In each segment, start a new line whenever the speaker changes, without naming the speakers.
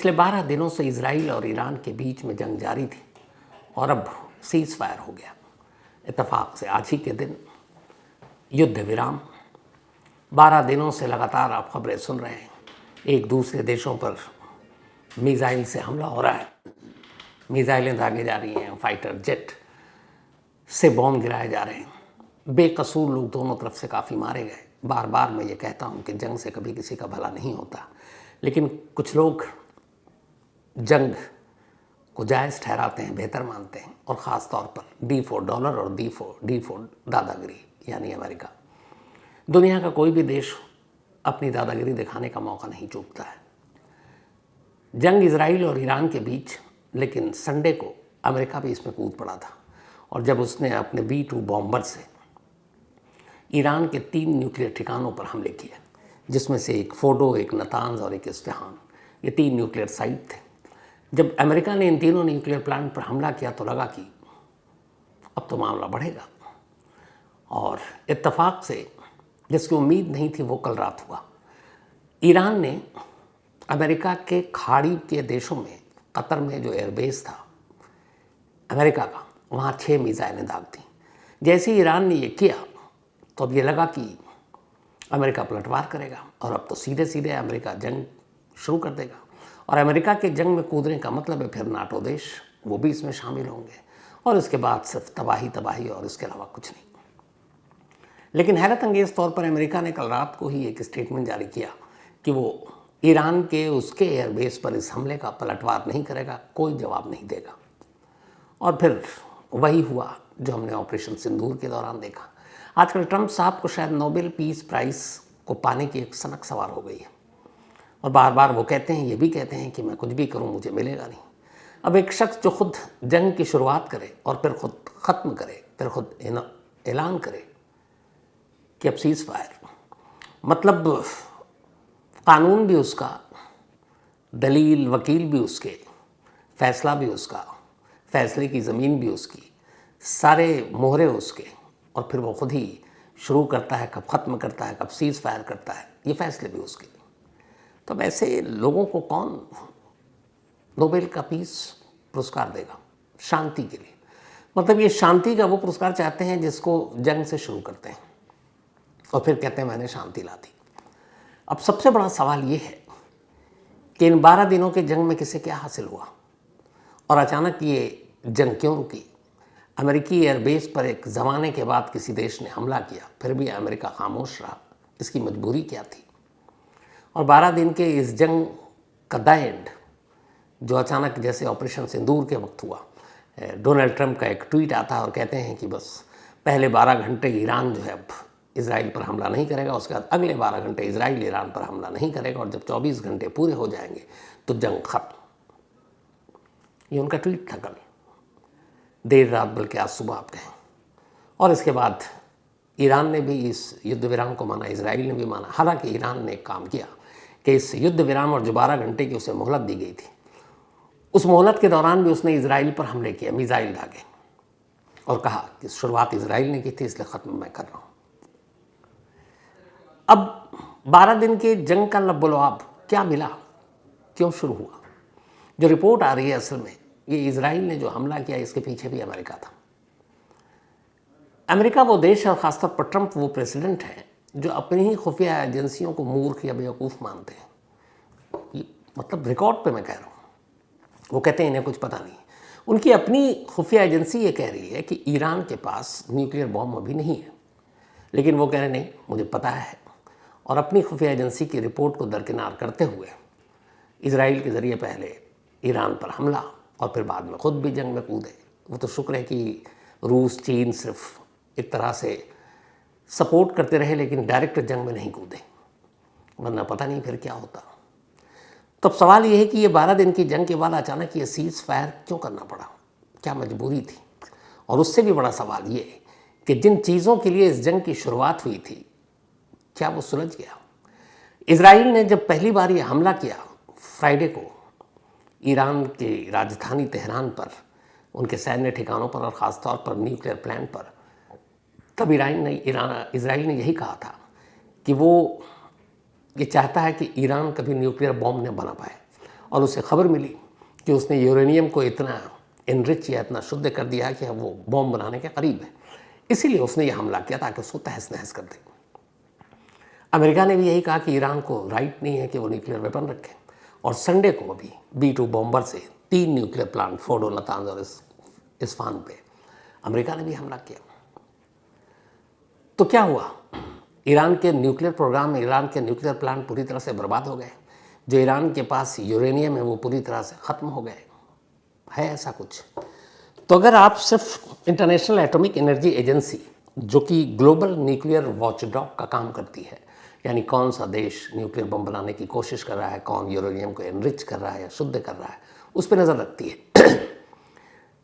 पिछले 12 दिनों से इजराइल और ईरान के बीच में जंग जारी थी और अब सीज फायर हो गया। इत्तेफाक से आज ही के दिन युद्ध विराम। 12 दिनों से लगातार आप खबरें सुन रहे हैं, एक दूसरे देशों पर मिसाइल से हमला हो रहा है, मिसाइलें दागे जा रही हैं, फाइटर जेट से बॉम्ब गिराए जा रहे हैं, बेकसूर लोग दोनों तरफ से काफ़ी मारे गए। बार बार मैं ये कहता हूँ कि जंग से कभी किसी का भला नहीं होता, लेकिन कुछ लोग जंग को जायज़ ठहराते हैं, बेहतर मानते हैं, और ख़ास तौर पर D4 डॉलर और D4 दादागिरी यानी अमेरिका। दुनिया का कोई भी देश अपनी दादागिरी दिखाने का मौका नहीं चूकता है। जंग इजराइल और ईरान के बीच, लेकिन संडे को अमेरिका भी इसमें कूद पड़ा था और जब उसने अपने B2 बॉम्बर से ईरान के 3 न्यूक्लियर ठिकानों पर हमले किए, जिसमें से एक फोडो, एक नतांज और एक इस्फहान, ये 3 न्यूक्लियर साइट थे। जब अमेरिका ने इन तीनों न्यूक्लियर प्लांट पर हमला किया तो लगा कि अब तो मामला बढ़ेगा, और इत्तेफाक से जिसकी उम्मीद नहीं थी वो कल रात हुआ। ईरान ने अमेरिका के खाड़ी के देशों में, कतर में जो एयरबेस था अमेरिका का, वहाँ 6 मिसाइलें दाग दी। जैसे ही ईरान ने ये किया तो अब ये लगा कि अमेरिका पलटवार करेगा और अब तो सीधे सीधे अमेरिका जंग शुरू कर देगा, और अमेरिका के जंग में कूदने का मतलब है फिर नाटो देश वो भी इसमें शामिल होंगे, और इसके बाद सिर्फ तबाही और इसके अलावा कुछ नहीं। लेकिन हैरत अंगेज़ तौर पर अमेरिका ने कल रात को ही एक स्टेटमेंट जारी किया कि वो ईरान के उसके एयरबेस पर इस हमले का पलटवार नहीं करेगा, कोई जवाब नहीं देगा। और फिर वही हुआ जो हमने ऑपरेशन सिंदूर के दौरान देखा। आजकल ट्रंप साहब को शायद नोबेल पीस प्राइज़ को पाने की एक सनक सवार हो गई है, और बार बार वो कहते हैं, ये भी कहते हैं कि मैं कुछ भी करूं मुझे मिलेगा नहीं। अब एक शख्स जो खुद जंग की शुरुआत करे और फिर खुद ख़त्म करे, फिर खुद ऐलान करे कि अब सीज़ फायर, मतलब कानून भी उसका, दलील वकील भी उसके, फैसला भी उसका, फैसले की ज़मीन भी उसकी, सारे मोहरे उसके, और फिर वो खुद ही शुरू करता है, कब ख़त्म करता है, कब सीज़ फायर करता है, ये फैसले भी उसके। तो ऐसे लोगों को कौन नोबेल का पीस पुरस्कार देगा शांति के लिए? मतलब ये शांति का वो पुरस्कार चाहते हैं जिसको जंग से शुरू करते हैं और फिर कहते हैं मैंने शांति ला दी। अब सबसे बड़ा सवाल ये है कि इन 12 दिनों के जंग में किसे क्या हासिल हुआ, और अचानक ये जंग क्यों रुकी? अमेरिकी एयरबेस पर एक ज़माने के बाद किसी देश ने हमला किया, फिर भी अमेरिका खामोश रहा, इसकी मजबूरी क्या थी? और 12 दिन के इस जंग का द एंड जो अचानक जैसे ऑपरेशन सिंदूर के वक्त हुआ, डोनाल्ड ट्रंप का एक ट्वीट आता है और कहते हैं कि बस पहले 12 घंटे ईरान जो है अब इजराइल पर हमला नहीं करेगा, उसके बाद अगले 12 घंटे इजराइल ईरान पर हमला नहीं करेगा, और जब 24 घंटे पूरे हो जाएंगे तो जंग खत्म। ये उनका ट्वीट था कल देर रात, बल्कि आज सुबह आप कहें। और इसके बाद ईरान ने भी इस युद्ध विराम को माना, इजराइल ने भी माना। हालांकि ईरान ने एक काम किया कि इस युद्ध विराम और जो 12 घंटे की उसे मोहलत दी गई थी, उस मोहलत के दौरान भी उसने इजराइल पर हमले किए, मिसाइल दागे, और कहा कि शुरुआत इजराइल ने की थी इसलिए ख़त्म मैं कर रहा हूँ। अब 12 दिन के जंग का लबोलवाब क्या मिला, क्यों शुरू हुआ? जो रिपोर्ट आ रही है असल में ये इजराइल ने जो हमला किया इसके पीछे भी अमेरिका था। अमेरिका वो देश है, और ख़ासतौर पर ट्रंप वो प्रेसिडेंट है जो अपनी ही खुफिया एजेंसियों को मूर्ख या बेवकूफ़ मानते हैं। मतलब रिकॉर्ड पे मैं कह रहा हूँ, वो कहते हैं इन्हें कुछ पता नहीं। उनकी अपनी खुफिया एजेंसी ये कह रही है कि ईरान के पास न्यूक्लियर बॉम्ब अभी नहीं है, लेकिन वो कह रहे नहीं मुझे पता है, और अपनी खुफिया एजेंसी की रिपोर्ट को दरकिनार करते हुए इजराइल के ज़रिए पहले ईरान पर हमला और फिर बाद में ख़ुद भी जंग में कूदे। वो तो शुक्र है कि रूस, चीन सिर्फ एक तरह से सपोर्ट करते रहे, लेकिन डायरेक्ट जंग में नहीं कूदे, वरना पता नहीं फिर क्या होता। तो अब सवाल ये है कि ये 12 दिन की जंग के बाद अचानक ये सीज़ फायर क्यों करना पड़ा, क्या मजबूरी थी? और उससे भी बड़ा सवाल ये है कि जिन चीज़ों के लिए इस जंग की शुरुआत हुई थी क्या वो सुलझ गया? इजराइल ने जब पहली बार ये हमला किया फ्राइडे को ईरान की राजधानी तेहरान पर, उनके सैन्य ठिकानों पर, और ख़ास तौर पर न्यूक्लियर प्लांट पर, तब इजराइल ने यही कहा था कि वो ये चाहता है कि ईरान कभी न्यूक्लियर बॉम्ब न बना पाए, और उसे खबर मिली कि उसने यूरेनियम को इतना एनरिच या इतना शुद्ध कर दिया कि अब वो बॉम्ब बनाने के करीब है। इसीलिए उसने ये हमला किया ताकि उसको तहस नहस कर दे। अमेरिका ने भी यही कहा कि ईरान को राइट नहीं है कि वो न्यूक्लियर वेपन रखे, और संडे को अभी B-2 बॉम्बर से 3 न्यूक्लियर प्लांट फोर्डो, नातांज और इस्फान पे अमेरिका ने भी हमला किया। तो क्या हुआ? ईरान के न्यूक्लियर प्रोग्राम, ईरान के न्यूक्लियर प्लांट पूरी तरह से बर्बाद हो गए। जो ईरान के पास यूरेनियम है वो पूरी तरह से ख़त्म हो गए। है ऐसा कुछ? तो अगर आप सिर्फ इंटरनेशनल एटॉमिक एनर्जी एजेंसी, जो कि ग्लोबल न्यूक्लियर वॉचडॉग का काम करती है, यानी कौन सा देश न्यूक्लियर बम बनाने की कोशिश कर रहा है, कौन यूरेनियम को एनरिच कर रहा है या शुद्ध कर रहा है, उस पर नज़र रखती है।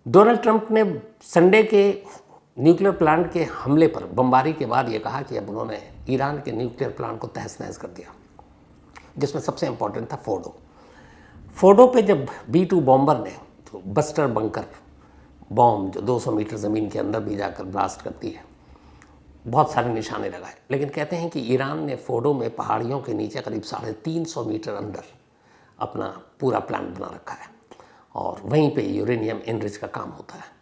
डोनाल्ड ट्रंप ने संडे के न्यूक्लियर प्लांट के हमले पर बमबारी के बाद ये कहा कि अब उन्होंने ईरान के न्यूक्लियर प्लांट को तहस नहस कर दिया, जिसमें सबसे इम्पोर्टेंट था फोर्डो पे जब B-2 बॉम्बर ने तो बस्टर बंकर बॉम्ब जो 200 मीटर ज़मीन के अंदर भी जाकर ब्लास्ट करती है, बहुत सारे निशाने लगाए। लेकिन कहते हैं कि ईरान ने फोर्डो में पहाड़ियों के नीचे करीब 350 मीटर अंदर अपना पूरा प्लांट बना रखा है, और वहीं पे यूरेनियम एनरिच का काम होता है।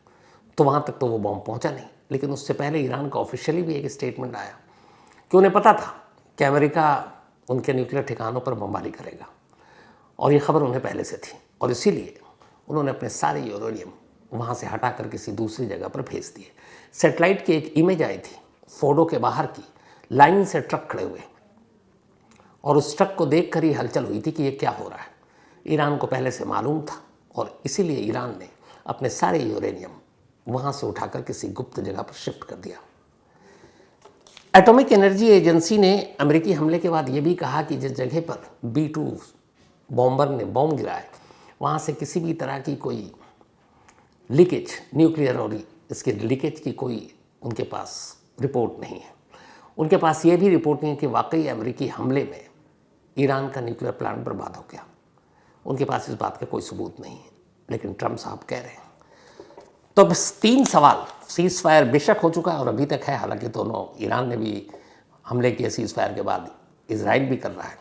तो वहाँ तक तो वो बॉम्ब पहुँचा नहीं, लेकिन उससे पहले ईरान का ऑफिशियली भी एक स्टेटमेंट आया कि उन्हें पता था कि अमेरिका उनके न्यूक्लियर ठिकानों पर बमबारी करेगा, और ये खबर उन्हें पहले से थी, और इसीलिए उन्होंने अपने सारे यूरेनियम वहाँ से हटाकर किसी दूसरी जगह पर भेज दिए। सैटेलाइट की एक इमेज आई थी फोर्डो के बाहर की, लाइन से ट्रक खड़े हुए, और उस ट्रक को देखकर ही हलचल हुई थी कि ये क्या हो रहा है। ईरान को पहले से मालूम था, और इसीलिए ईरान ने अपने सारे यूरेनियम वहाँ से उठाकर किसी गुप्त जगह पर शिफ्ट कर दिया। एटॉमिक एनर्जी एजेंसी ने अमेरिकी हमले के बाद ये भी कहा कि जिस जगह पर B-2 बॉम्बर ने बॉम्ब गिराया, वहाँ से किसी भी तरह की कोई लीकेज, न्यूक्लियर और इसके लीकेज की कोई उनके पास रिपोर्ट नहीं है। उनके पास ये भी रिपोर्ट नहीं है कि वाकई अमेरिकी हमले में ईरान का न्यूक्लियर प्लांट बर्बाद हो गया। उनके पास इस बात का कोई सबूत नहीं है, लेकिन ट्रंप साहब कह रहे हैं। तो बस 3 सवाल। सीज़ फायर बेशक हो चुका है और अभी तक है, हालांकि दोनों, ईरान ने भी हमले किए सीज़ फायर के बाद, इजराइल भी कर रहा है।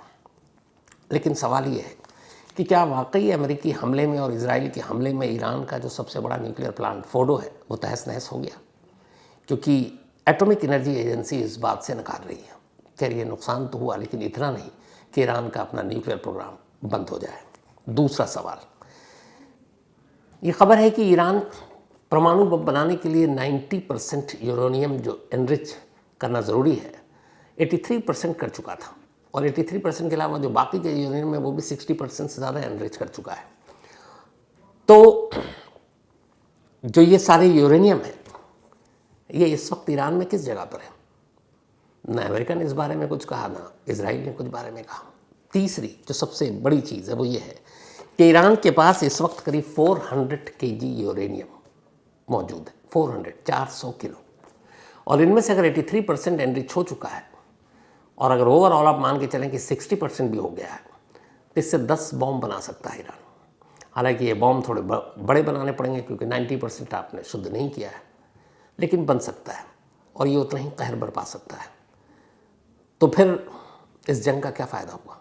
लेकिन सवाल ये है कि क्या वाकई अमेरिकी हमले में और इजराइल के हमले में ईरान का जो सबसे बड़ा न्यूक्लियर प्लांट फोर्डो है वो तहस नहस हो गया? क्योंकि एटॉमिक एनर्जी एजेंसी इस बात से नकार रही है। खैर ये नुकसान तो हुआ, लेकिन इतना नहीं कि ईरान का अपना न्यूक्लियर प्रोग्राम बंद हो जाए। दूसरा सवाल, ये खबर है कि ईरान परमाणु बम बनाने के लिए 90% यूरेनियम जो एनरिच करना ज़रूरी है, 83% कर चुका था, और 83% के अलावा जो बाकी के यूरेनियम है वो भी 60% से ज़्यादा एनरिच कर चुका है। तो जो ये सारे यूरेनियम है, ये इस वक्त ईरान में किस जगह पर है? ना अमेरिका ने इस बारे में कुछ कहा, ना इजराइल ने कुछ बारे में कहा। तीसरी जो सबसे बड़ी चीज़ है वो ये है कि ईरान के पास इस वक्त करीब 400 kg यूरेनियम मौजूद है। 400 किलो, और इनमें से अगर 83% एनरिच हो चुका है, और अगर ओवरऑल आप मान के चलें कि 60% भी हो गया है, तो इससे 10 बॉम्ब बना सकता है ईरान। हालांकि ये बॉम्ब थोड़े बड़े बनाने पड़ेंगे, क्योंकि 90% आपने शुद्ध नहीं किया है, लेकिन बन सकता है, और ये उतना ही कहर बरपा सकता है। तो फिर इस जंग का क्या फ़ायदा हुआ?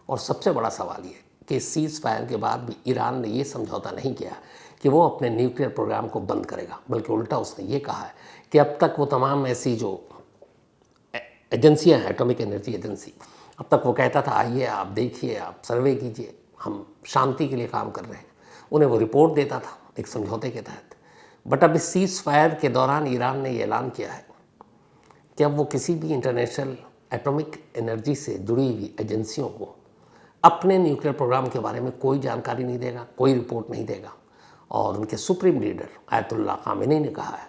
और सबसे बड़ा सवाल ये कि सीज़ फायर के बाद भी ईरान ने ये समझौता नहीं किया कि वो अपने न्यूक्लियर प्रोग्राम को बंद करेगा, बल्कि उल्टा उसने ये कहा है कि अब तक वो तमाम ऐसी जो एजेंसियां हैं, एटॉमिक एनर्जी एजेंसी, अब तक वो कहता था आइए आप देखिए, आप सर्वे कीजिए, हम शांति के लिए काम कर रहे हैं, उन्हें वो रिपोर्ट देता था एक समझौते के तहत। बट अब इस सीज़ फायर के दौरान ईरान ने ये ऐलान किया है कि अब वो किसी भी इंटरनेशनल एटॉमिक एनर्जी से जुड़ी हुई एजेंसियों को अपने न्यूक्लियर प्रोग्राम के बारे में कोई जानकारी नहीं देगा, कोई रिपोर्ट नहीं देगा। और उनके सुप्रीम लीडर आयतुल्लाह खामेनी ने कहा है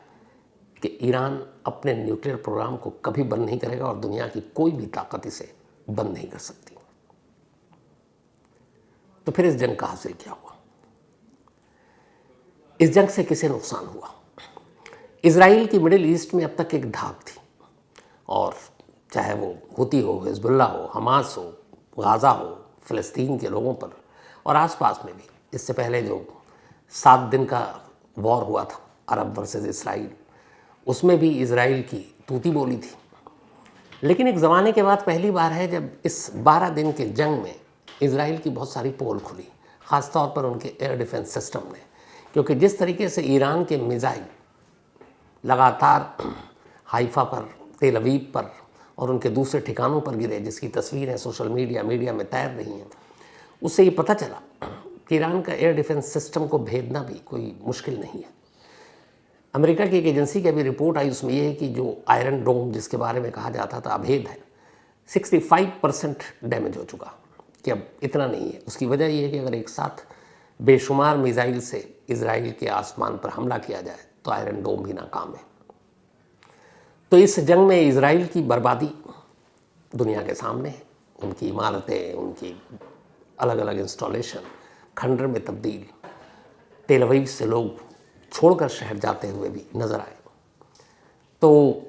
कि ईरान अपने न्यूक्लियर प्रोग्राम को कभी बंद नहीं करेगा, और दुनिया की कोई भी ताकत इसे बंद नहीं कर सकती। तो फिर इस जंग का हासिल क्या हुआ? इस जंग से किसे नुकसान हुआ? इजराइल की मिडिल ईस्ट में अब तक एक धाक थी, और चाहे वो हुती हो, हिजबुल्लाह हो, हमास हो, गाज़ा हो, फ़लस्तीन के लोगों पर, और आसपास में भी इससे पहले जो 7 दिन का वॉर हुआ था अरब वर्सेस इसराइल, उसमें भी इजराइल की तूती बोली थी। लेकिन एक ज़माने के बाद पहली बार है जब इस 12 दिन के जंग में इजराइल की बहुत सारी पोल खुली, ख़ास तौर पर उनके एयर डिफेंस सिस्टम ने, क्योंकि जिस तरीके से ईरान के मिसाइल लगातार हाइफा पर, तेल अवीव पर और उनके दूसरे ठिकानों पर गिरे, जिसकी तस्वीरें सोशल मीडिया में तैर रही हैं, उससे ये पता चला कि ईरान का एयर डिफेंस सिस्टम को भेदना भी कोई मुश्किल नहीं है। अमेरिका की एक एजेंसी की अभी रिपोर्ट आई, उसमें यह है कि जो आयरन डोम जिसके बारे में कहा जाता था अभेद है, 65% डैमेज हो चुका, कि अब इतना नहीं है। उसकी वजह यह है कि अगर एक साथ बेशुमार मिसाइल से इजराइल के आसमान पर हमला किया जाए तो आयरन डोम भी नाकाम है। तो इस जंग में इजराइल की बर्बादी दुनिया के सामने है। उनकी इमारतें, उनकी अलग अलग इंस्टॉलेशन खंडर में तब्दील, तेल अवीव से लोग छोड़कर शहर जाते हुए भी नज़र आए। तो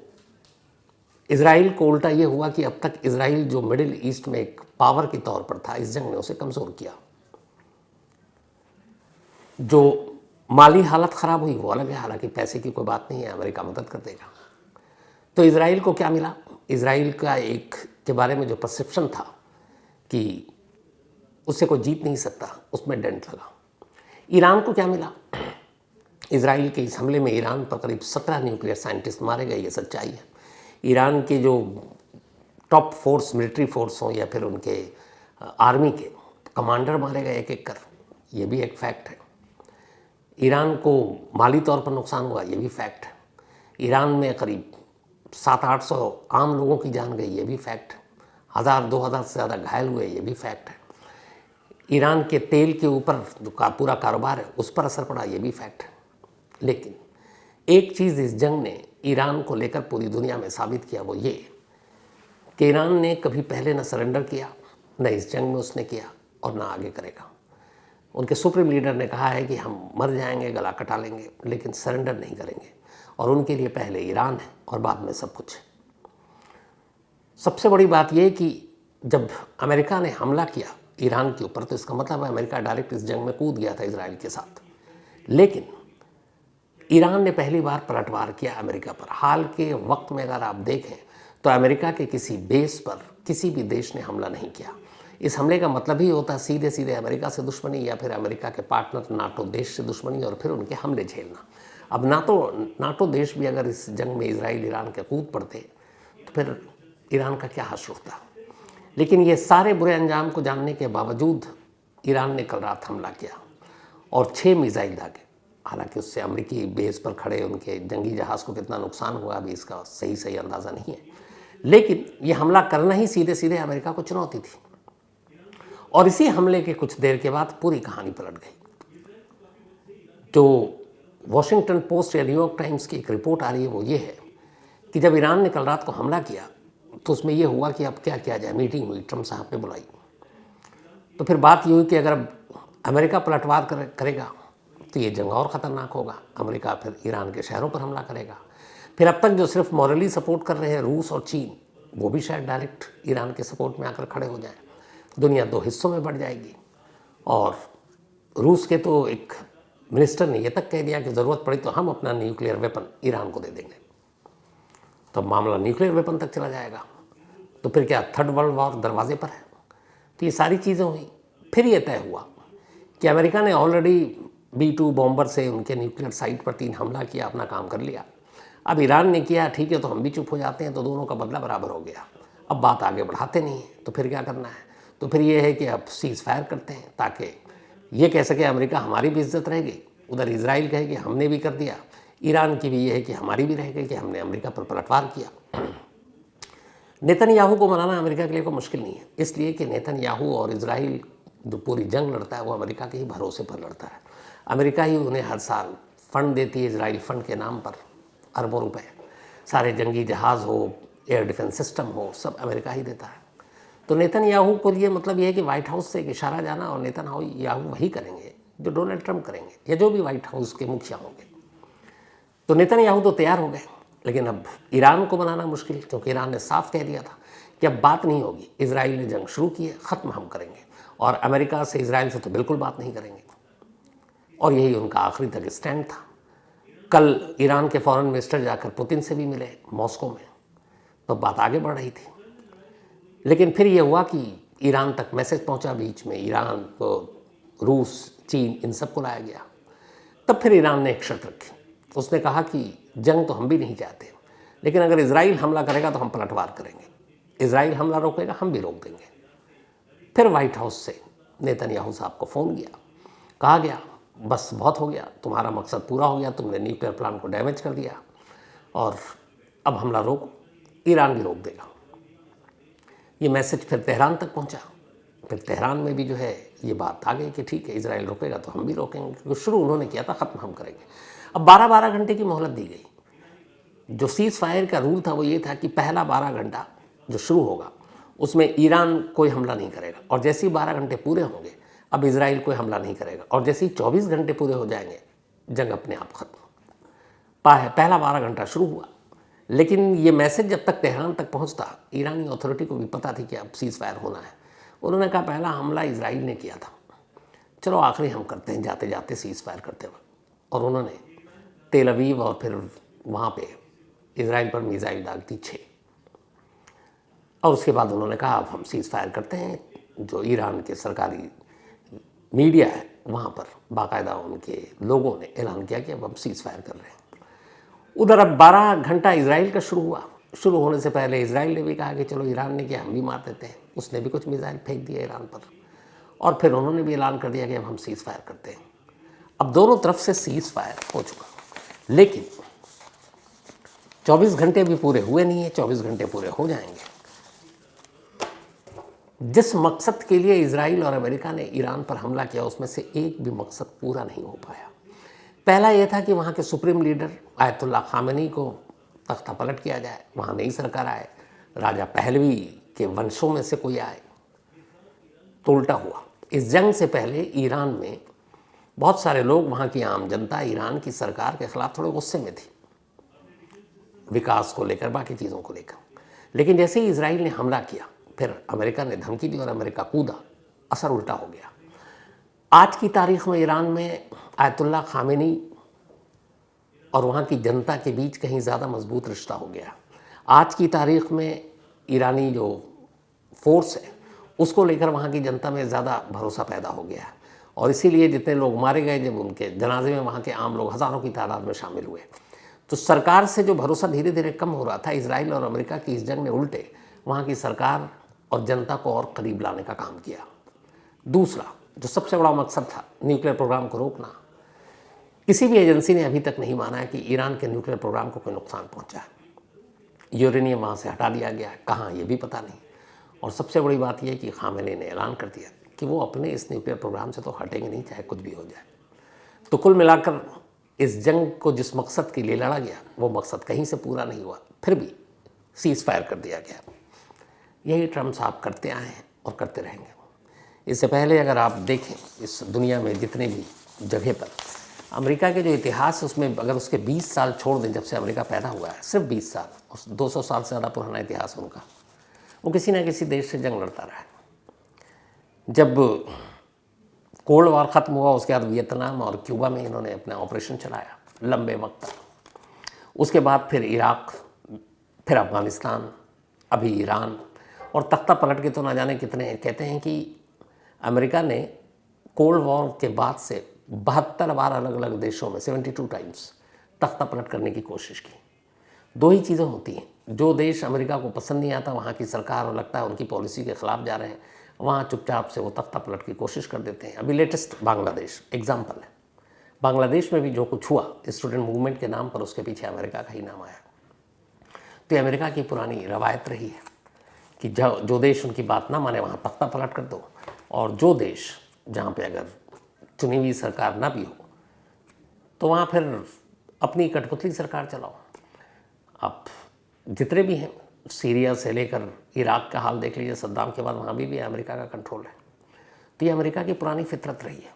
इजराइल को उल्टा ये हुआ कि अब तक इजराइल जो मिडिल ईस्ट में एक पावर के तौर पर था, इस जंग ने उसे कमज़ोर किया। जो माली हालत ख़राब हुई वो अलग है, हालांकि पैसे की कोई बात नहीं है, अमेरिका मदद कर देगा। तो इजराइल को क्या मिला? इजराइल का एक के बारे में जो परसेप्शन था कि उससे कोई जीत नहीं सकता, उसमें डेंट लगा। ईरान को क्या मिला? इजराइल के इस हमले में ईरान पर करीब 17 न्यूक्लियर साइंटिस्ट मारे गए, ये सच्चाई है। ईरान के जो टॉप फोर्स, मिलिट्री फोर्स हों या फिर उनके आर्मी के कमांडर मारे गए एक एक कर, ये भी एक फैक्ट है। ईरान को माली तौर पर नुकसान हुआ, ये भी फैक्ट है। ईरान में करीब 700-800 आम लोगों की जान गई, ये भी फैक्ट है। 1000-2000 से ज़्यादा घायल हुए, ये भी फैक्ट है। ईरान के तेल के ऊपर जो पूरा कारोबार है उस पर असर पड़ा, ये भी फैक्ट है। लेकिन एक चीज़ इस जंग ने ईरान को लेकर पूरी दुनिया में साबित किया, वो ये कि ईरान ने कभी पहले न सरेंडर किया, न इस जंग में उसने किया और न आगे करेगा। उनके सुप्रीम लीडर ने कहा है कि हम मर जाएंगे, गला कटा लेंगे, लेकिन सरेंडर नहीं करेंगे। और उनके लिए पहले ईरान है और बाद में सब कुछ है। सबसे बड़ी बात यह कि जब अमेरिका ने हमला किया ईरान के ऊपर, तो इसका मतलब है अमेरिका डायरेक्ट इस जंग में कूद गया था इजराइल के साथ। लेकिन ईरान ने पहली बार पलटवार किया अमेरिका पर। हाल के वक्त में अगर आप देखें तो अमेरिका के किसी बेस पर किसी भी देश ने हमला नहीं किया। इस हमले का मतलब ही होता है सीधे सीधे अमेरिका से दुश्मनी या फिर अमेरिका के पार्टनर नाटो देश से दुश्मनी और फिर उनके हमले झेलना। अब नाटो देश भी अगर इस जंग में इजराइल ईरान के कूद पड़ते तो फिर ईरान का क्या हश्र होता। लेकिन ये सारे बुरे अंजाम को जानने के बावजूद ईरान ने कल रात हमला किया और 6 मिसाइल दागे। हालांकि उससे अमेरिकी बेस पर खड़े उनके जंगी जहाज़ को कितना नुकसान हुआ अभी इसका सही अंदाज़ा नहीं है। लेकिन ये हमला करना ही सीधे सीधे अमेरिका को चुनौती थी। और इसी हमले के कुछ देर के बाद पूरी कहानी पलट गई। जो वॉशिंगटन पोस्ट या न्यूयॉर्क टाइम्स की एक रिपोर्ट आ रही है वो ये है कि जब ईरान ने कल रात को हमला किया तो उसमें यह हुआ कि अब क्या किया जाए। मीटिंग हुई, ट्रम्प साहब ने बुलाई। तो फिर बात ये हुई कि अगर अमेरिका पलटवार करेगा तो ये जंग और ख़तरनाक होगा। अमेरिका फिर ईरान के शहरों पर हमला करेगा। फिर अब तक जो सिर्फ मॉरली सपोर्ट कर रहे हैं रूस और चीन, वो भी शायद डायरेक्ट ईरान के सपोर्ट में आकर खड़े हो जाए। दुनिया 2 हिस्सों में बढ़ जाएगी। और रूस के तो एक मिनिस्टर ने यह तक कह दिया कि ज़रूरत पड़ी तो हम अपना न्यूक्लियर वेपन ईरान को दे देंगे। तो मामला न्यूक्लियर वेपन तक चला जाएगा। तो फिर क्या 3rd वर्ल्ड वॉर दरवाजे पर है। तो ये सारी चीज़ें हुई। फिर ये तय हुआ कि अमेरिका ने ऑलरेडी B-2 बॉम्बर से उनके न्यूक्लियर साइट पर 3 हमला किया, अपना काम कर लिया। अब ईरान ने किया, ठीक है, तो हम भी चुप हो जाते हैं, तो दोनों का बदला बराबर हो गया। अब बात आगे बढ़ाते नहीं हैं, तो फिर क्या करना है? तो फिर ये है कि अब सीज़ फायर करते हैं ताकि ये कह सके अमेरिका हमारी भी इज्जत रहेगी, उधर इजराइल कहे कि हमने भी कर दिया, ईरान की भी ये है कि हमारी भी रह गई कि हमने अमेरिका पर पलटवार किया। नेतन्याहू को मनाना अमेरिका के लिए कोई मुश्किल नहीं है, इसलिए कि नेतन्याहू और इजराइल जो पूरी जंग लड़ता है वो अमेरिका के ही भरोसे पर लड़ता है। अमेरिका ही उन्हें हर साल फंड देती है, इजराइल फंड के नाम पर अरबों रुपए। सारे जंगी जहाज़ हो, एयर डिफेंस सिस्टम हो, सब अमेरिका ही देता है। तो नेतन्याहू को लिए मतलब ये है कि व्हाइट हाउस से एक इशारा जाना और नेतन्याहू वही करेंगे जो डोनाल्ड ट्रंप करेंगे या जो भी व्हाइट हाउस के मुखिया होंगे। तो नेतन्याहू तो तैयार हो गए, लेकिन अब ईरान को बनाना मुश्किल, क्योंकि ईरान ने साफ कह दिया था कि अब बात नहीं होगी, इजराइल ने जंग शुरू की है, ख़त्म हम करेंगे, और अमेरिका से इजराइल से तो बिल्कुल बात नहीं करेंगे। और यही उनका आखिरी तक स्टैंड था। कल ईरान के फॉरेन मिनिस्टर जाकर पुतिन से भी मिले मॉस्को में, तो बात आगे बढ़ रही थी। लेकिन फिर ये हुआ कि ईरान तक मैसेज पहुंचा बीच में, ईरान को रूस, चीन, इन सबको लाया गया। तब फिर ईरान ने एक शर्त रखी। उसने कहा कि जंग तो हम भी नहीं चाहते, लेकिन अगर इजराइल हमला करेगा तो हम पलटवार करेंगे, इजराइल हमला रोकेगा हम भी रोक देंगे। फिर व्हाइट हाउस से नेतन्याहू साहब को फ़ोन किया, कहा गया बस बहुत हो गया, तुम्हारा मकसद पूरा हो गया, तुमने न्यूक्लियर प्लांट को डैमेज कर दिया और अब हमला रोको, ईरान भी रोक देगा। ये मैसेज फिर तेहरान तक पहुंचा। फिर तेहरान में भी जो है ये बात आ गई कि ठीक है, इजराइल रोकेगा तो हम भी रोकेंगे, क्योंकि शुरू उन्होंने किया था, ख़त्म हम करेंगे। अब 12-12 घंटे की मोहलत दी गई। जो सीज़ फायर का रूल था वो ये था कि पहला 12 घंटा जो शुरू होगा उसमें ईरान कोई हमला नहीं करेगा, और जैसे ही 12 घंटे पूरे होंगे अब इजराइल कोई हमला नहीं करेगा, और जैसे ही 24 घंटे पूरे हो जाएंगे जंग अपने आप खत्म। पहला 12 घंटा शुरू हुआ, लेकिन ये मैसेज जब तक तेहरान तक पहुंचता, ईरानी अथॉरिटी को भी पता थी कि अब सीज़ फायर होना है। उन्होंने कहा पहला हमला इजराइल ने किया था, चलो आखिरी हम करते हैं, जाते जाते सीज़ फायर करते वक्त। और उन्होंने तेल अवीव और फिर वहाँ पे इजराइल पर मिसाइल दाग दी 6, और उसके बाद उन्होंने कहा अब हम सीज़ फायर करते हैं। जो ईरान के सरकारी मीडिया है वहाँ पर बाकायदा उनके लोगों ने ऐलान किया कि अब हम सीज़ फायर कर रहे हैं। उधर अब 12 घंटा इजराइल का शुरू हुआ। शुरू होने से पहले इजराइल ने भी कहा कि चलो ईरान ने किया हम भी मार देते हैं, उसने भी कुछ मिसाइल फेंक दिए ईरान पर, और फिर उन्होंने भी ऐलान कर दिया कि अब हम सीज़ फायर करते हैं। अब दोनों तरफ से सीज़ फायर हो चुका, लेकिन 24 घंटे भी पूरे हुए नहीं है, 24 घंटे पूरे हो जाएंगे। जिस मकसद के लिए इजराइल और अमेरिका ने ईरान पर हमला किया उसमें से एक भी मकसद पूरा नहीं हो पाया। पहला यह था कि वहाँ के सुप्रीम लीडर आयतुल्ला खामेनी को तख्ता पलट किया जाए, वहाँ नई सरकार आए, राजा पहलवी के वंशों में से कोई आए। तो उल्टा हुआ। इस जंग से पहले ईरान में बहुत सारे लोग, वहाँ की आम जनता ईरान की सरकार के खिलाफ थोड़े गुस्से में थी, विकास को लेकर, बाकी चीज़ों को लेकर। लेकिन जैसे ही इजराइल ने हमला किया, फिर अमेरिका ने धमकी दी और अमेरिका कूदा, असर उल्टा हो गया। आज की तारीख में ईरान में आयतुल्ला खामेनी और वहाँ की जनता के बीच कहीं ज़्यादा मजबूत रिश्ता हो गया। आज की तारीख में ईरानी जो फोर्स है उसको लेकर वहाँ की जनता में ज़्यादा भरोसा पैदा हो गया है, और इसीलिए जितने लोग मारे गए, जब उनके जनाजे में वहाँ के आम लोग हज़ारों की तादाद में शामिल हुए, तो सरकार से जो भरोसा धीरे धीरे कम हो रहा था, इजराइल और अमेरिका की इस जंग ने उल्टे वहाँ की सरकार और जनता को और करीब लाने का काम किया। दूसरा जो सबसे बड़ा मकसद था, न्यूक्लियर प्रोग्राम को रोकना। किसी भी एजेंसी ने अभी तक नहीं माना है कि ईरान के न्यूक्लियर प्रोग्राम को कोई नुकसान पहुंचा है। यूरेनियम वहाँ से हटा दिया गया है, कहाँ ये भी पता नहीं। और सबसे बड़ी बात यह कि खामेनी ने ऐलान कर दिया कि वो अपने इस न्यूक्लियर प्रोग्राम से तो हटेंगे नहीं, चाहे कुछ भी हो जाए। तो कुल मिलाकर इस जंग को जिस मकसद के लिए लड़ा गया वो मकसद कहीं से पूरा नहीं हुआ, फिर भी सीज़ फायर कर दिया गया। यही ट्रम्प साहब करते आए हैं और करते रहेंगे। इससे पहले अगर आप देखें इस दुनिया में जितने भी जगह पर अमेरिका के जो इतिहास है उसमें अगर उसके 20 साल छोड़ दें, जब से अमेरिका पैदा हुआ है, सिर्फ 20 साल, और 200 साल से ज़्यादा पुराना इतिहास है उनका, वो किसी ना किसी देश से जंग लड़ता रहा है। जब कोल्ड वॉर ख़त्म हुआ उसके बाद वियतनाम और क्यूबा में इन्होंने अपना ऑपरेशन चलाया लंबे वक्त तक। उसके बाद फिर इराक, फिर अफ़गानिस्तान, अभी ईरान, और तख्ता पलट के तो ना जाने कितने। कहते हैं कि अमेरिका ने कोल्ड वॉर के बाद से 72 बार अलग अलग देशों में 72 टाइम्स तख्ता पलट करने की कोशिश की। दो ही चीज़ें होती हैं, जो देश अमेरिका को पसंद नहीं आता, वहाँ की सरकार और लगता है उनकी पॉलिसी के ख़िलाफ़ जा रहे हैं, वहाँ चुपचाप से वो तख्ता पलट की कोशिश कर देते हैं। अभी लेटेस्ट बांग्लादेश एग्जाम्पल है। बांग्लादेश में भी जो कुछ हुआ स्टूडेंट मूवमेंट के नाम पर, उसके पीछे अमेरिका का ही नाम आया। तो ये अमेरिका की पुरानी रवायत रही है कि जो देश उनकी बात ना माने वहाँ तख्ता पलट कर दो, और जो देश जहाँ पे अगर चुनी हुई सरकार ना भी हो तो वहाँ फिर अपनी कठपुतली सरकार चलाओ। आप जितने भी हैं, सीरिया से लेकर इराक का हाल देख लीजिए, सद्दाम के बाद वहाँ भी अमेरिका का कंट्रोल है। तो ये अमेरिका की पुरानी फितरत रही है,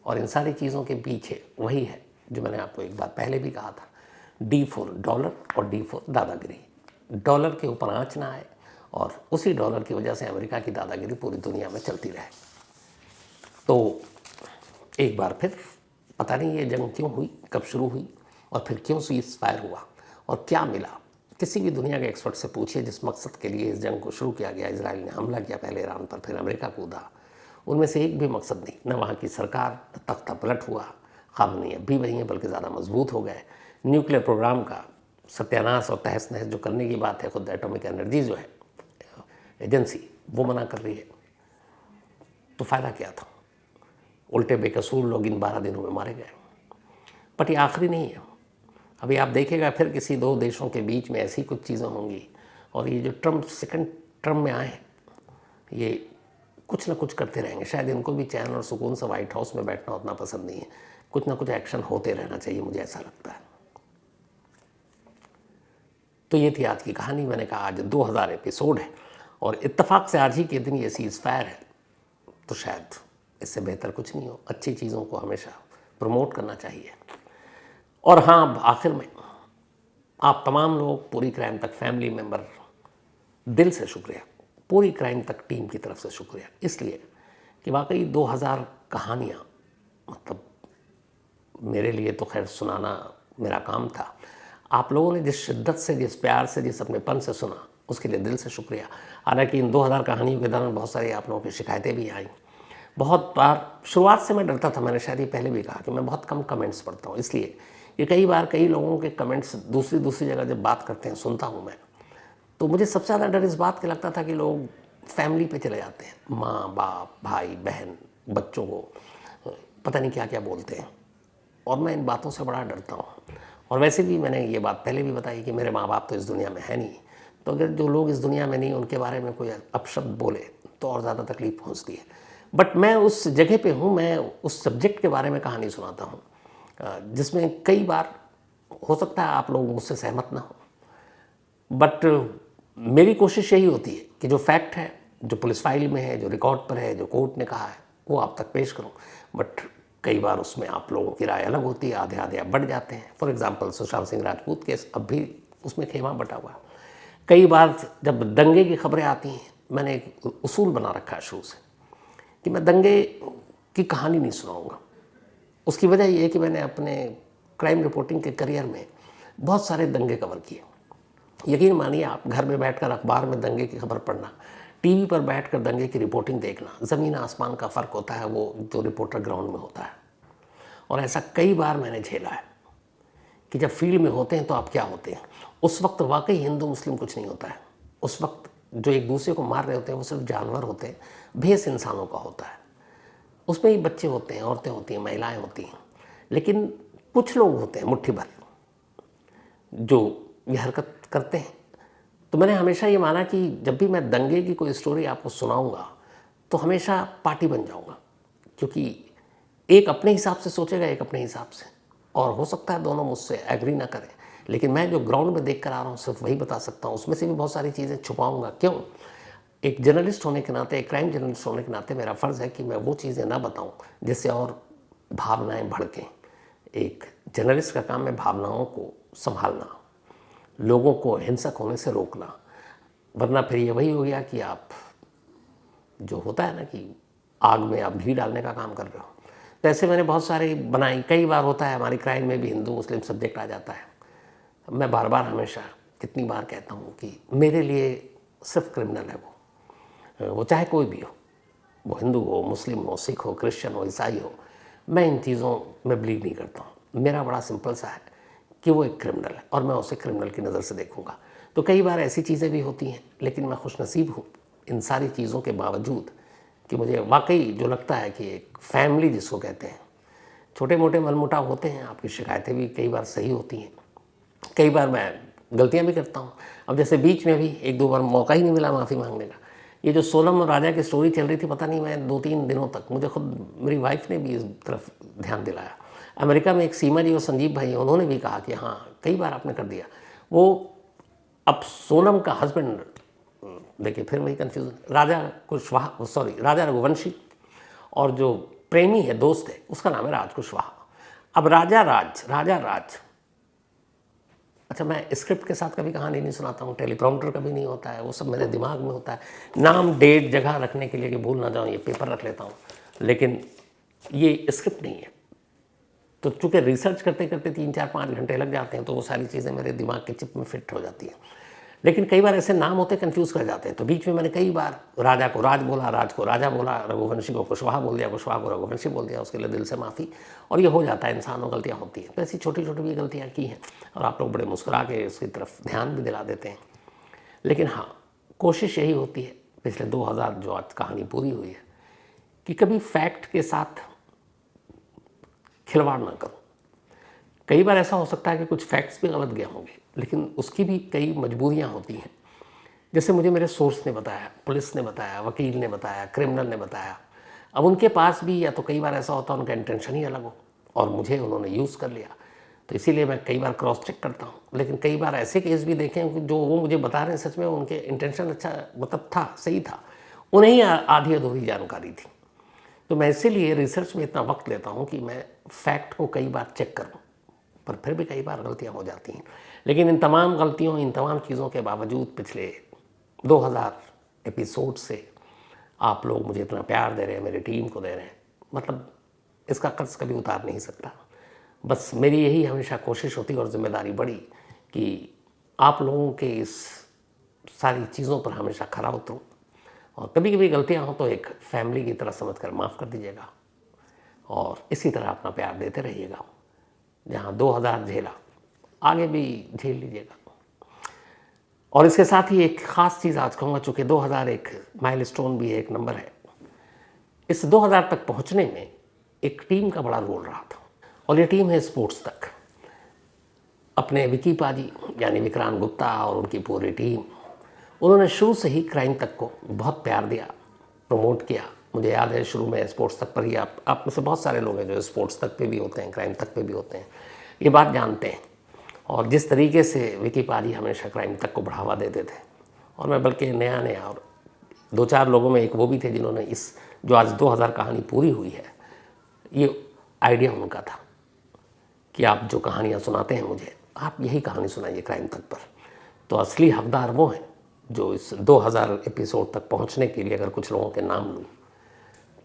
और इन सारी चीज़ों के पीछे वही है जो मैंने आपको एक बार पहले भी कहा था, D4 डॉलर और D4 दादागिरी। डॉलर के ऊपर आँच ना आए, और उसी डॉलर की वजह से अमेरिका की दादागिरी पूरी दुनिया में चलती रहे। तो एक बार फिर पता नहीं ये जंग क्यों हुई, कब शुरू हुई, और फिर क्यों सीज़ फायर हुआ, और क्या मिला। किसी भी दुनिया के एक्सपर्ट से पूछिए जिस मकसद के लिए इस जंग को शुरू किया गया। इजराइल ने हमला किया पहले ईरान पर, फिर अमेरिका कूदा, उनमें से एक भी मकसद नहीं। न वहाँ की सरकार तख्ता पलट हुआ, ख़ामिनी अब भी वही है बल्कि ज़्यादा मजबूत हो गए। न्यूक्लियर प्रोग्राम का सत्यानाश और तहस नहस जो करने की बात है, खुद एटॉमिक एनर्जी जो है एजेंसी वो मना कर रही है, तो फ़ायदा क्या था? उल्टे बेकसूर लोग इन 12 दिनों में मारे गए। बट ये आखिरी नहीं है, अभी आप देखिएगा फिर किसी दो देशों के बीच में ऐसी कुछ चीज़ें होंगी। और ये जो ट्रम्प सेकंड टर्म में आए हैं, ये कुछ ना कुछ करते रहेंगे। शायद इनको भी चैन और सुकून से वाइट हाउस में बैठना उतना पसंद नहीं है, कुछ ना कुछ एक्शन होते रहना चाहिए, मुझे ऐसा लगता है। तो ये थी आज की कहानी। मैंने कहा आज 2000 एपिसोड है और इत्तेफाक से आज ही के दिन ये सीज़ फायर है, तो शायद इससे बेहतर कुछ नहीं हो। अच्छी चीज़ों को हमेशा प्रमोट करना चाहिए। और हाँ, आखिर में आप तमाम लोग, पूरी क्राइम तक फैमिली मेम्बर, दिल से शुक्रिया, पूरी क्राइम तक टीम की तरफ से शुक्रिया, इसलिए कि वाकई 2000 कहानियाँ, मतलब मेरे लिए तो खैर सुनाना मेरा काम था। आप लोगों ने जिस शिद्दत से, जिस प्यार से, जिस अपनेपन से सुना, उसके लिए दिल से शुक्रिया। हालांकि इन 2000 कहानियों के दौरान बहुत सारी आप लोगों की शिकायतें भी आई। बहुत बार शुरुआत से मैं डरता था, मैंने शायद ये पहले भी कहा कि मैं बहुत कम कमेंट्स पढ़ता हूँ, इसलिए ये कई बार कई लोगों के कमेंट्स दूसरी जगह जब बात करते हैं सुनता हूँ मैं, तो मुझे सबसे ज़्यादा डर इस बात का लगता था कि लोग फैमिली पे चले जाते हैं, माँ बाप भाई बहन बच्चों को पता नहीं क्या क्या बोलते हैं, और मैं इन बातों से बड़ा डरता हूँ। और वैसे भी मैंने ये बात पहले भी बताई कि मेरे माँ बाप तो इस दुनिया में है नहीं, तो अगर जो लोग इस दुनिया में नहीं उनके बारे में कोई अपशब्द बोले तो और ज़्यादा तकलीफ पहुँचती है। बट मैं उस जगह पे हूँ, मैं उस सब्जेक्ट के बारे में कहानी सुनाता हूँ जिसमें कई बार हो सकता है आप लोग मुझसे सहमत ना हो, बट मेरी कोशिश यही होती है कि जो फैक्ट है, जो पुलिस फाइल में है, जो रिकॉर्ड पर है, जो कोर्ट ने कहा है, वो आप तक पेश करूं। बट कई बार उसमें आप लोगों की राय अलग होती है, आधे आधे आप बढ़ जाते हैं। For example Sushant Singh Rajput case, अब भी उसमें खेमा बटा हुआ है। कई बार जब दंगे की खबरें आती हैं, मैंने एक उसूल बना रखा है शुरू से कि मैं दंगे की कहानी नहीं सुनाऊँगा। उसकी वजह ये है कि मैंने अपने क्राइम रिपोर्टिंग के करियर में बहुत सारे दंगे कवर किए। यकीन मानिए आप, घर में बैठकर अखबार में दंगे की खबर पढ़ना, टीवी पर बैठकर दंगे की रिपोर्टिंग देखना, ज़मीन आसमान का फ़र्क होता है वो जो रिपोर्टर ग्राउंड में होता है। और ऐसा कई बार मैंने झेला है कि जब फील्ड में होते हैं तो आप क्या होते हैं। उस वक्त वाकई हिंदू मुस्लिम कुछ नहीं होता है। उस वक्त जो एक दूसरे को मार रहे होते हैं वो सिर्फ जानवर होते हैं, भेष इंसानों का होता है। उसमें ही बच्चे होते हैं, औरतें होती हैं, महिलाएं होती हैं, लेकिन कुछ लोग होते हैं मुट्ठी भर जो ये हरकत करते हैं। तो मैंने हमेशा ये माना कि जब भी मैं दंगे की कोई स्टोरी आपको सुनाऊंगा तो हमेशा पार्टी बन जाऊंगा, क्योंकि एक अपने हिसाब से सोचेगा, एक अपने हिसाब से, और हो सकता है दोनों मुझसे एग्री ना करें, लेकिन मैं जो ग्राउंड में देख कर आ रहा हूँ सिर्फ वही बता सकता हूँ। उसमें से भी बहुत सारी चीज़ें छुपाऊंगा। क्यों? एक जर्नलिस्ट होने के नाते, एक क्राइम जर्नलिस्ट होने के नाते मेरा फ़र्ज़ है कि मैं वो चीज़ें ना बताऊं जिससे और भावनाएं भड़कें। एक जर्नलिस्ट का काम है भावनाओं को संभालना, लोगों को हिंसक होने से रोकना, वरना फिर ये वही हो गया कि आप, जो होता है ना कि आग में आप घी डालने का काम कर रहे हो। तो ऐसे मैंने बहुत सारी बनाई। कई बार होता है हमारी क्राइम में भी हिंदू मुस्लिम सब्जेक्ट आ जाता है। मैं बार बार हमेशा कितनी बार कहता हूँ कि मेरे लिए सिर्फ क्रिमिनल है वो चाहे कोई भी हो, वो हिंदू हो, मुस्लिम हो, सिख हो, क्रिश्चियन हो, ईसाई हो। मैं इन चीज़ों में बिलीव नहीं करता हूँ। मेरा बड़ा सिंपल सा है कि वो एक क्रिमिनल है और मैं उसे क्रिमिनल की नज़र से देखूंगा। तो कई बार ऐसी चीज़ें भी होती हैं, लेकिन मैं खुशनसीब हूँ इन सारी चीज़ों के बावजूद कि मुझे वाकई जो लगता है कि एक फैमिली जिसको कहते हैं, छोटे मोटे मनमुटाव होते हैं, आपकी शिकायतें भी कई बार सही होती हैं, कई बार मैं गलतियाँ भी करता हूँ। अब जैसे बीच में भी एक दो बार मौका ही नहीं मिला माफ़ी मांगने का। ये जो सोनम और राजा की स्टोरी चल रही थी, पता नहीं मैं 2-3 दिनों तक, मुझे खुद मेरी वाइफ ने भी इस तरफ ध्यान दिलाया। अमेरिका में एक सीमा जी और संजीव भाई, उन्होंने भी कहा कि हाँ कई बार आपने कर दिया। वो अब सोनम का हस्बैंड, देखिए फिर वही कन्फ्यूजन, राजा रघुवंशी, और जो प्रेमी है, दोस्त है, उसका नाम है राज कुशवाहा। अब राजा राज, अच्छा मैं स्क्रिप्ट के साथ कभी कहानी नहीं सुनाता हूँ, टेलीप्रॉम्प्टर कभी नहीं होता है, वो सब मेरे दिमाग में होता है। नाम डेट जगह रखने के लिए कि भूल ना जाऊँ ये पेपर रख लेता हूँ, लेकिन ये स्क्रिप्ट नहीं है। तो चूँकि रिसर्च करते करते 3-4-5 घंटे लग जाते हैं, तो वो सारी चीज़ें मेरे दिमाग के चिप में फिट हो जाती हैं। लेकिन कई बार ऐसे नाम होते कंफ्यूज कर जाते हैं। तो बीच में मैंने कई बार राजा को राज बोला, राज को राजा बोला, रघुवंशी को कुशवाहा बोल दिया, कुशवाहा को रघुवंशी बोल दिया। उसके लिए दिल से माफ़ी। और ये हो जाता है, इंसानों गलतियाँ होती हैं। तो ऐसी छोटी छोटी भी गलतियाँ की हैं और आप लोग बड़े मुस्कुरा के उसकी तरफ ध्यान भी दिला देते हैं। लेकिन हाँ, कोशिश यही होती है पिछले 2000 जो आज कहानी पूरी हुई है कि कभी फैक्ट के साथ खिलवाड़ ना करो। कई बार ऐसा हो सकता है कि कुछ फैक्ट्स भी गलत गए होंगे, लेकिन उसकी भी कई मजबूरियां होती हैं। जैसे मुझे मेरे सोर्स ने बताया, पुलिस ने बताया, वकील ने बताया, क्रिमिनल ने बताया। अब उनके पास भी या तो कई बार ऐसा होता है उनका इंटेंशन ही अलग हो और मुझे उन्होंने यूज़ कर लिया। तो इसीलिए मैं कई बार क्रॉस चेक करता हूँ। लेकिन कई बार ऐसे केस भी देखे हैं कि जो वो मुझे बता रहे हैं सच में उनके इंटेंशन अच्छा मतलब था, सही था, उन्हें ही आधी अधूरी जानकारी थी। तो मैं इसीलिए रिसर्च में इतना वक्त लेता हूँ कि मैं फैक्ट को कई बार चेक करूँ, पर फिर भी कई बार गलतियाँ हो जाती हैं। लेकिन इन तमाम गलतियों, इन तमाम चीज़ों के बावजूद पिछले 2000 एपिसोड से आप लोग मुझे इतना प्यार दे रहे हैं, मेरी टीम को दे रहे हैं, मतलब इसका कर्ज कभी उतार नहीं सकता। बस मेरी यही हमेशा कोशिश होती और जिम्मेदारी बड़ी कि आप लोगों के इस सारी चीज़ों पर हमेशा खरा उतरूँ। और कभी कभी गलतियाँ हों तो एक फैमिली की तरह समझकर माफ़ कर दीजिएगा और इसी तरह अपना प्यार देते रहिएगा। जहाँ 2000 झेला, आगे भी झेल लीजिएगा। और इसके साथ ही एक ख़ास चीज़ आज कहूँगा, चूँकि 2000 एक माइलस्टोन भी है, एक नंबर है। इस 2000 तक पहुँचने में एक टीम का बड़ा रोल रहा था और ये टीम है स्पोर्ट्स तक। अपने विकी पाजी यानी विक्रांत गुप्ता और उनकी पूरी टीम, उन्होंने शुरू से ही क्राइम तक को बहुत प्यार दिया, प्रमोट किया। मुझे याद है शुरू में स्पोर्ट्स तक पर ही आप में से बहुत सारे लोग हैं जो स्पोर्ट्स तक पे भी होते हैं, क्राइम तक पे भी होते हैं, ये बात जानते हैं। और जिस तरीके से विकी पाजी हमेशा क्राइम तक को बढ़ावा देते थे, और मैं बल्कि नया और 2-4 लोगों में एक वो भी थे जिन्होंने इस जो आज 2000 कहानी पूरी हुई है, ये आइडिया उनका था कि आप जो कहानियाँ सुनाते हैं मुझे, आप यही कहानी सुनाइए क्राइम तक पर। तो असली हकदार वो हैं जो इस 2000 एपिसोड तक पहुंचने के लिए अगर कुछ लोगों के नाम लूँ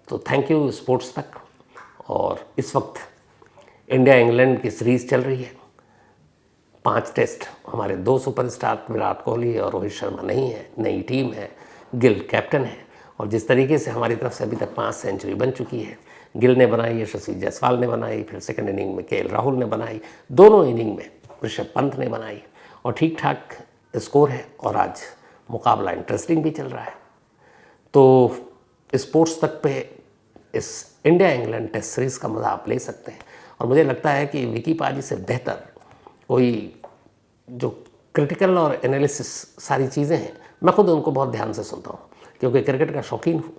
तो थैंक यू स्पोर्ट्स तक। और इस वक्त इंडिया इंग्लैंड की सीरीज़ चल रही है, 5 टेस्ट। हमारे 2 सुपरस्टार विराट कोहली और रोहित शर्मा नहीं है, नई टीम है, गिल कैप्टन है। और जिस तरीके से हमारी तरफ से अभी तक 5 सेंचुरी बन चुकी है, गिल ने बनाई, यशस्वी जायसवाल ने बनाई, फिर सेकंड इनिंग में केएल राहुल ने बनाई, दोनों इनिंग में ऋषभ पंत ने बनाई, और ठीक ठाक स्कोर है। और आज मुकाबला इंटरेस्टिंग भी चल रहा है। तो स्पोर्ट्स तक पे इस इंडिया इंग्लैंड टेस्ट सीरीज़ का मज़ा आप ले सकते हैं। और मुझे लगता है कि विकी पाजी से बेहतर कोई जो क्रिटिकल और एनालिसिस सारी चीज़ें हैं, मैं खुद उनको बहुत ध्यान से सुनता हूँ क्योंकि क्रिकेट का शौकीन हूँ।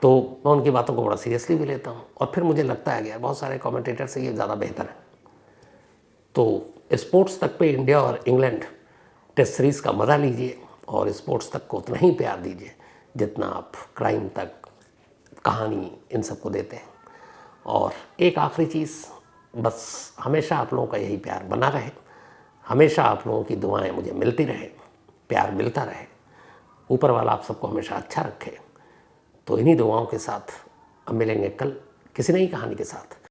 तो मैं उनकी बातों को बड़ा सीरियसली भी लेता हूँ और फिर मुझे लगता है कि यार बहुत सारे कमेंटेटर से ये ज़्यादा बेहतर है। तो स्पोर्ट्स तक पे इंडिया और इंग्लैंड टेस्ट सीरीज़ का मज़ा लीजिए और स्पोर्ट्स तक को उतना ही प्यार दीजिए जितना आप क्राइम तक, कहानी, इन सब को देते हैं। और एक आखिरी चीज़, बस हमेशा आप लोगों का यही प्यार बना रहे, हमेशा आप लोगों की दुआएं मुझे मिलती रहे, प्यार मिलता रहे, ऊपर वाला आप सबको हमेशा अच्छा रखे। तो इन्हीं दुआओं के साथ अब मिलेंगे कल किसी नई कहानी के साथ।